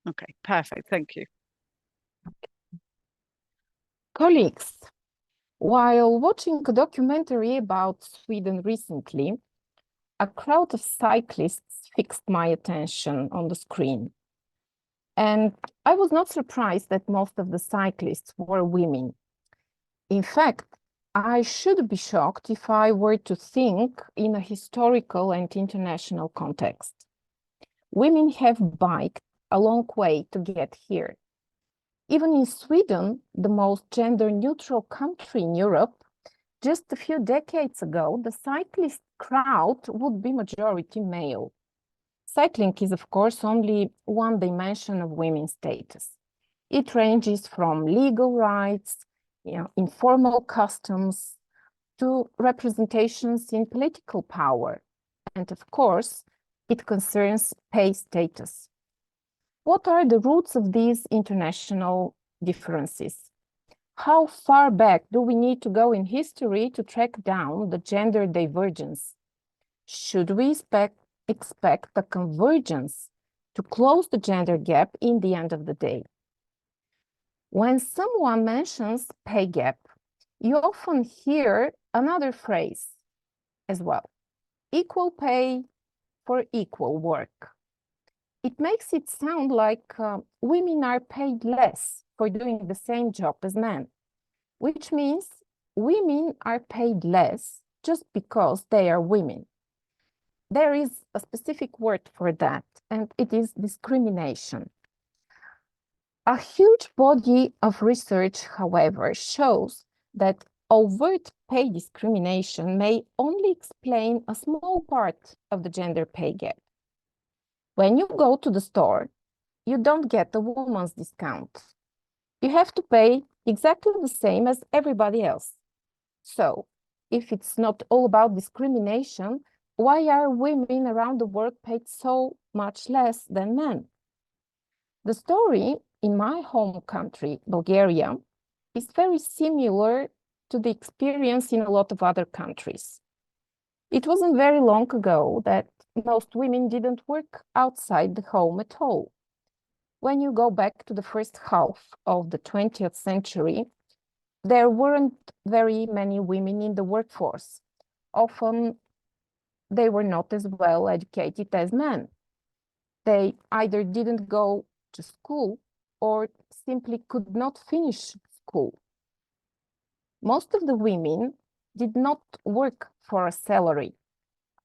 Okay, perfect. Thank you. Colleagues, while watching a documentary about Sweden recently, a crowd of cyclists fixed my attention on the screen. And I was not surprised that most of the cyclists were women. In fact, I should be shocked if I were to think in a historical and international context. Women have biked a long way to get here. Even in Sweden, the most gender-neutral country in Europe, just a few decades ago, the cyclist crowd would be majority male. Cycling is, of course, only one dimension of women's status. It ranges from legal rights, informal customs, to representations in political power. And of course, it concerns pay status. What are the roots of these international differences? How far back do we need to go in history to track down the gender divergence? Should we expect a convergence to close the gender gap in the end of the day? When someone mentions pay gap, you often hear another phrase as well: equal pay for equal work. It makes it sound like women are paid less for doing the same job as men, which means women are paid less just because they are women. There is a specific word for that, and it is discrimination. A huge body of research, however, shows that overt pay discrimination may only explain a small part of the gender pay gap. When you go to the store, you don't get a woman's discount. You have to pay exactly the same as everybody else. So, if it's not all about discrimination, why are women around the world paid so much less than men? The story in my home country, Bulgaria, is very similar to the experience in a lot of other countries. It wasn't very long ago that most women didn't work outside the home at all. When you go back to the first half of the 20th century, there weren't very many women in the workforce. Often, they were not as well educated as men. They either didn't go to school or simply could not finish school. Most of the women did not work for a salary,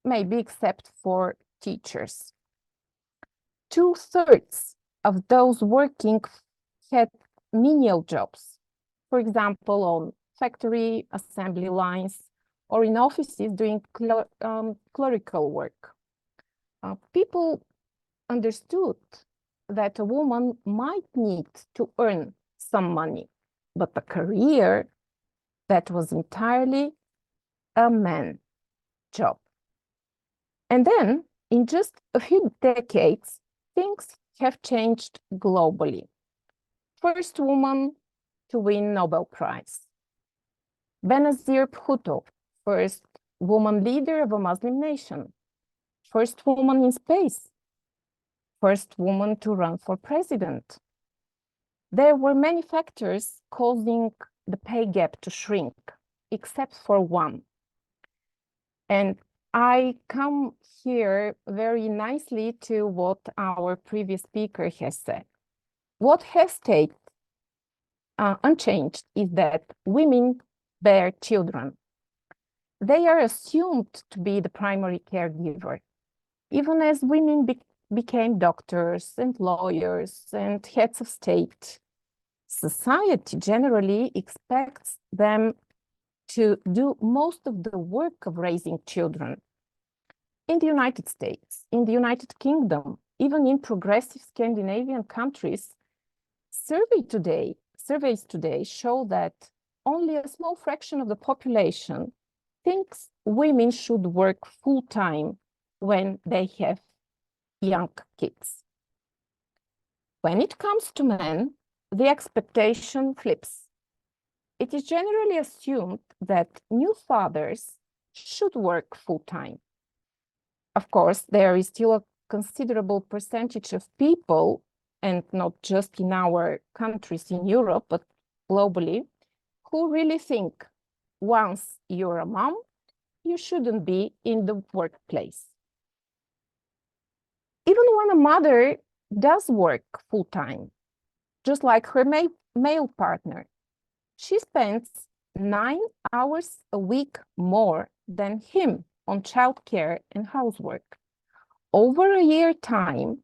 maybe except for teachers. 2/3 of those working had menial jobs, for example, on factory assembly lines or in offices doing clerical work. People understood that a woman might need to earn some money, but a career, that was entirely a man's job. And then, in just a few decades, things have changed globally. First woman to win Nobel Prize. Benazir Bhutto, first woman leader of a Muslim nation. First woman in space. First woman to run for president. There were many factors causing the pay gap to shrink, except for one. And I come here very nicely to what our previous speaker has said. What has stayed unchanged is that women bear children. They are assumed to be the primary caregiver, even as women became doctors and lawyers and heads of state. Society generally expects them to do most of the work of raising children. In the United States, in the United Kingdom, even in progressive Scandinavian countries, surveys today show that only a small fraction of the population thinks women should work full-time when they have young kids. When it comes to men, the expectation flips. It is generally assumed that new fathers should work full-time. Of course, there is still a considerable percentage of people and not just in our countries in Europe, but globally, who really think once you're a mom, you shouldn't be in the workplace. Even when a mother does work full-time, just like her male partner, she spends 9 hours a week more than him on childcare and housework. Over a year time,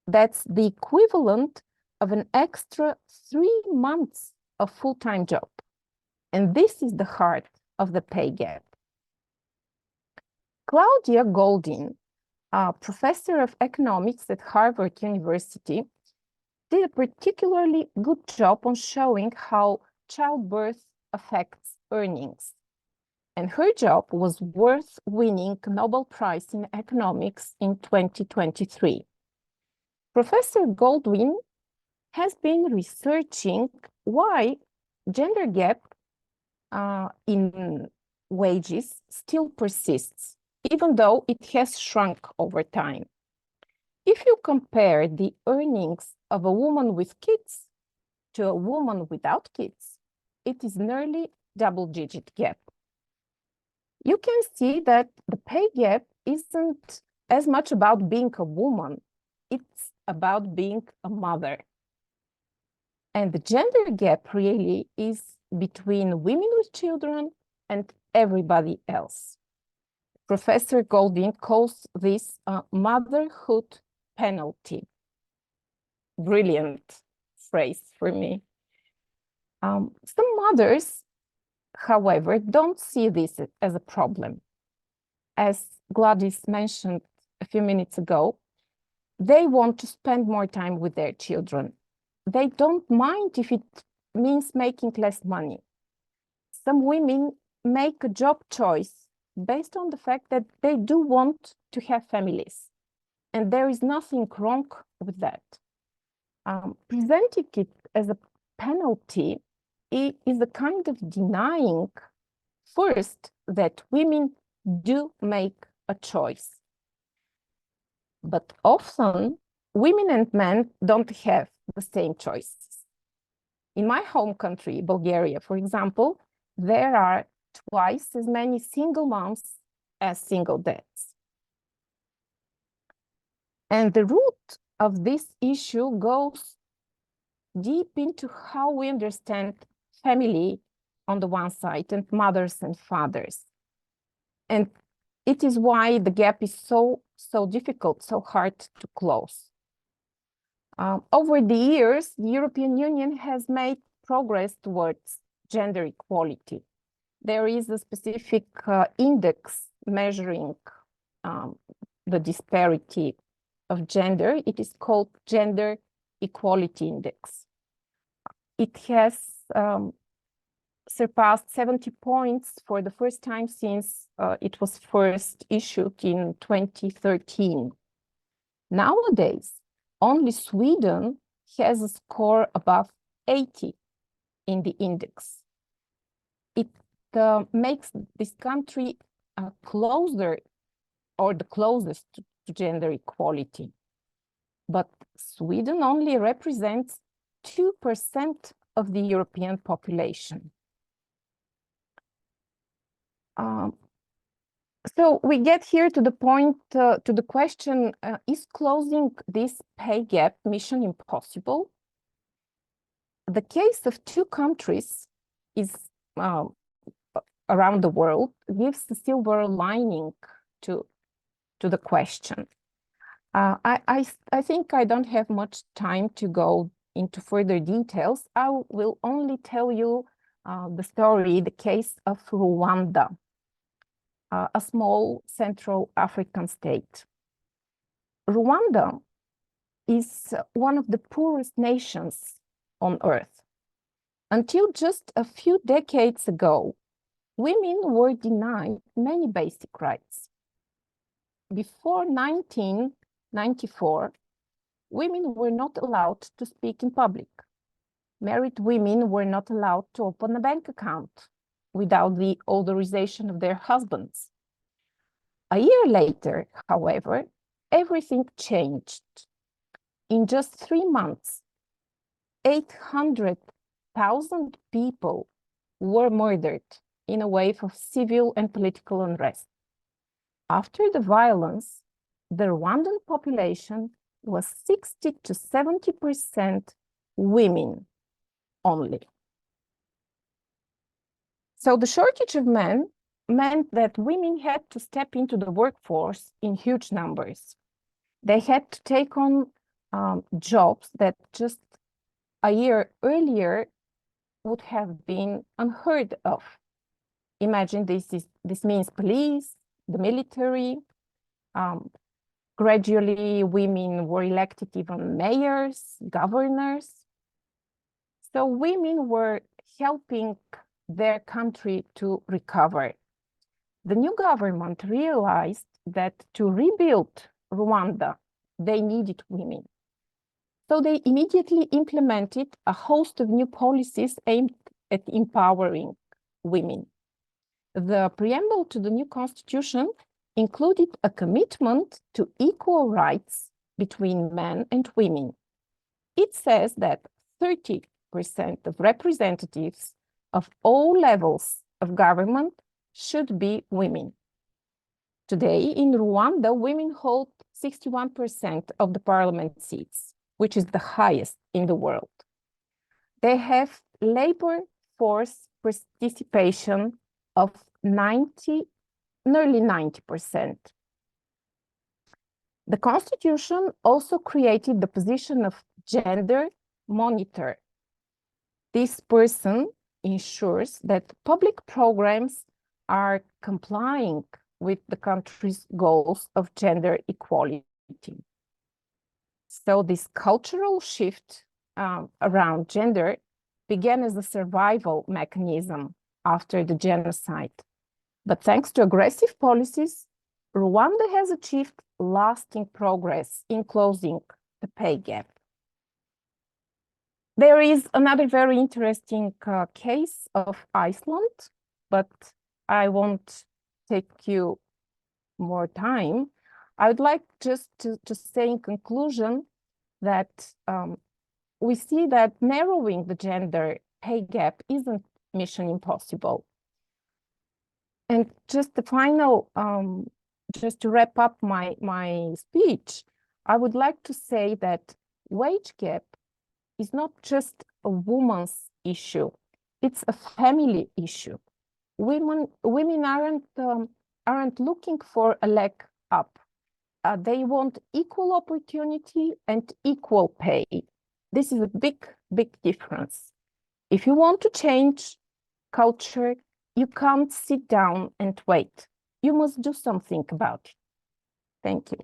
that's the equivalent of an extra 3 months of full-time job. And this is the heart of the pay gap. Claudia Goldin, a professor of economics at Harvard University, did a particularly good job on showing how childbirth affects earnings. And her job was worth winning Nobel Prize in economics in 2023. Professor Goldin has been researching why gender gap in wages still persists, even though it has shrunk over time. If you compare the earnings of a woman with kids to a woman without kids, it is nearly double-digit gap. You can see that the pay gap isn't as much about being a woman, it's about being a mother. And the gender gap really is between women with children and everybody else. Professor Goldin calls this a motherhood penalty. Brilliant phrase for me. Some mothers, however, don't see this as a problem. As Gladys mentioned a few minutes ago, they want to spend more time with their children. They don't mind if it means making less money. Some women make a job choice based on the fact that they do want to have families. And there is nothing wrong with that. Presenting it as a penalty is a kind of denying, first, that women do make a choice. But often, women and men don't have the same choices. In my home country, Bulgaria, for example, there are twice as many single moms as single dads. And the root of this issue goes deep into how we understand family on the one side and mothers and fathers. And it is why the gap is so difficult, so hard to close. Over the years, the European Union has made progress towards gender equality. There is a specific index measuring the disparity of gender. It is called Gender Equality Index. It has surpassed 70 points for the first time since it was first issued in 2013. Nowadays, only Sweden has a score above 80 in the index. It makes this country closer, or the closest to gender equality. But Sweden only represents 2% of the European population. So we get here to the point, to the question, is closing this pay gap mission impossible? The case of 2 countries is around the world gives the silver lining to the question. I think I don't have much time to go into further details. I will only tell you the story, the case of Rwanda, a small Central African state. Rwanda is one of the poorest nations on earth. Until just a few decades ago, women were denied many basic rights. Before 1994, women were not allowed to speak in public. Married women were not allowed to open a bank account without the authorization of their husbands. A year later, however, everything changed. in just 3 months, 800,000 people were murdered in a wave of civil and political unrest. After the violence, the Rwandan population was 60 to 70% women only. So the shortage of men meant that women had to step into the workforce in huge numbers. They had to take on jobs that just a year earlier would have been unheard of. Imagine this means police, the military. Gradually, women were elected even mayors, governors. So women were helping their country to recover. The new government realized that to rebuild Rwanda, they needed women. So they immediately implemented a host of new policies aimed at empowering women. The preamble to the new constitution included a commitment to equal rights between men and women. It says that 30% of representatives of all levels of government should be women. Today in Rwanda, women hold 61% of the parliament seats, which is the highest in the world. They have labor force participation of nearly 90%. The constitution also created the position of gender monitor. This person ensures that public programs are complying with the country's goals of gender equality. So this cultural shift around gender began as a survival mechanism after the genocide. But thanks to aggressive policies, Rwanda has achieved lasting progress in closing the pay gap. There is another very interesting case of Iceland, but I won't take you more time. I would like just to say in conclusion that we see that narrowing the gender pay gap isn't mission impossible. And just the final, just to wrap up my speech, I would like to say that wage gap is not just a woman's issue, it's a family issue. Women aren't looking for a leg up. They want equal opportunity and equal pay. This is a big difference. If you want to change culture, you can't sit down and wait. You must do something about it. Thank you.